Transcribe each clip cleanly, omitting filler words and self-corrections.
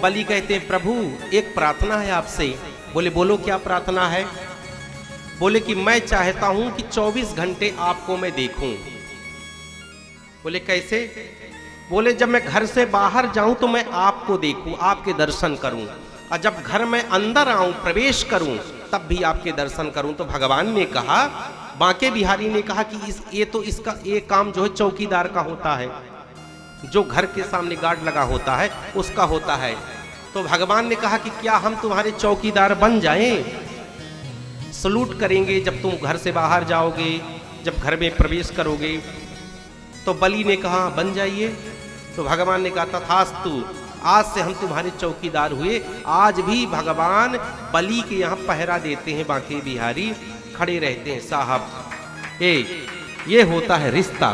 बलि कहते हैं प्रभु एक प्रार्थना है आपसे। बोले बोलो क्या प्रार्थना है? बोले कि मैं चाहता हूं कि 24 घंटे आपको मैं देखूं। बोले कैसे? बोले जब मैं घर से बाहर जाऊं तो मैं आपको देखूं, आपके दर्शन करूं, और जब घर में अंदर आऊं प्रवेश करूं तब भी आपके दर्शन करूं। तो भगवान ने कहा, बांके बिहारी ने कहा कि इसका एक काम जो है चौकीदार का होता है, जो घर के सामने गार्ड लगा होता है उसका होता है। तो भगवान ने कहा कि क्या हम तुम्हारे चौकीदार बन जाएं? सलूट करेंगे जब तुम घर से बाहर जाओगे, जब घर में प्रवेश करोगे। तो बलि ने कहा बन जाइए। तो भगवान ने कहा तथास्तु, आज से हम तुम्हारे चौकीदार हुए। आज भी भगवान बलि के यहाँ पहरा देते हैं, बांके बिहारी खड़े रहते हैं। साहब ये होता है रिश्ता।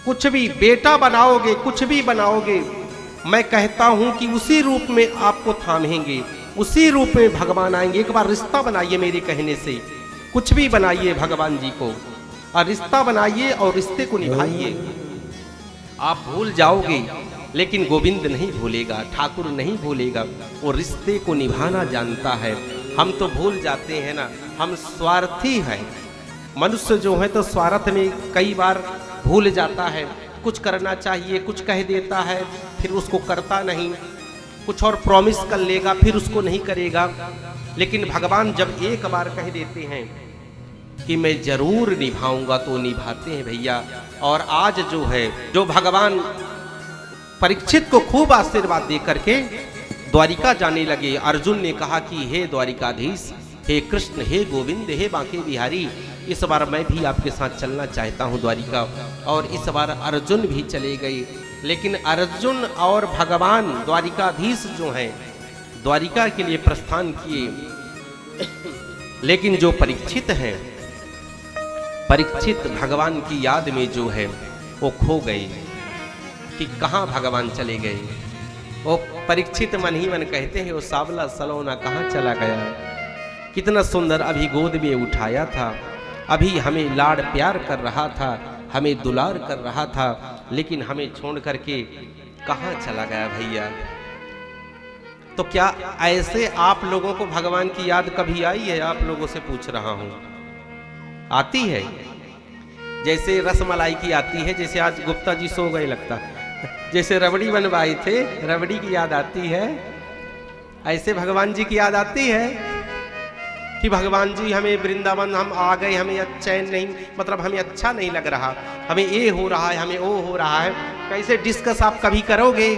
कुछ भी बेटा बनाओगे, कुछ भी बनाओगे, मैं कहता हूं कि उसी रूप में आपको थामेंगे, उसी रूप में भगवान आएंगे। एक बार रिश्ता बनाइए मेरे कहने से, कुछ भी बनाइए भगवान जी को, और रिश्ता बनाइए और रिश्ते को निभाइए। आप भूल जाओगे लेकिन गोविंद नहीं भूलेगा, ठाकुर नहीं भूलेगा, वो रिश्ते को निभाना जानता है। हम तो भूल जाते हैं ना, हम स्वार्थी हैं। मनुष्य जो है तो स्वार्थ में कई बार भूल जाता है। कुछ करना चाहिए, कुछ कह देता है, फिर उसको करता नहीं, कुछ और प्रॉमिस कर लेगा, फिर उसको नहीं करेगा। लेकिन भगवान जब एक बार कह देते हैं कि मैं जरूर निभाऊंगा तो निभाते हैं भैया। और आज जो है, जो भगवान परीक्षित को खूब आशीर्वाद दे करके द्वारिका जाने लगे। अर्जुन ने कहा कि हे द्वारिकाधीश, हे कृष्ण, हे गोविंद, हे बांके बिहारी, इस बार मैं भी आपके साथ चलना चाहता हूँ द्वारिका। और इस बार अर्जुन भी चले गए। लेकिन अर्जुन और भगवान द्वारिकाधीश जो हैं द्वारिका के लिए प्रस्थान किए। लेकिन जो परीक्षित हैं, परीक्षित भगवान की याद में जो है वो खो गए कि कहाँ भगवान चले गए। वो परीक्षित मन ही मन कहते हैं वो सावला सलोना कहाँ चला गया। कितना सुंदर अभी गोद में उठाया था, अभी हमें लाड़ प्यार कर रहा था, हमें दुलार कर रहा था, लेकिन हमें छोड़ करके कहाँ चला गया भैया। तो क्या ऐसे आप लोगों को भगवान की याद कभी आई है? आप लोगों से पूछ रहा हूं, आती है? जैसे रसमलाई की आती है, जैसे आज गुप्ता जी सो गए लगता, जैसे रबड़ी बनवाए थे, रबड़ी की याद आती है, ऐसे भगवान जी की याद आती है कि भगवान जी हमें वृंदावन हम आ गए, हमें चैन नहीं, मतलब हमें अच्छा नहीं लग रहा, हमें ये हो रहा है, हमें वो हो रहा है। कैसे डिस्कस आप कभी करोगे?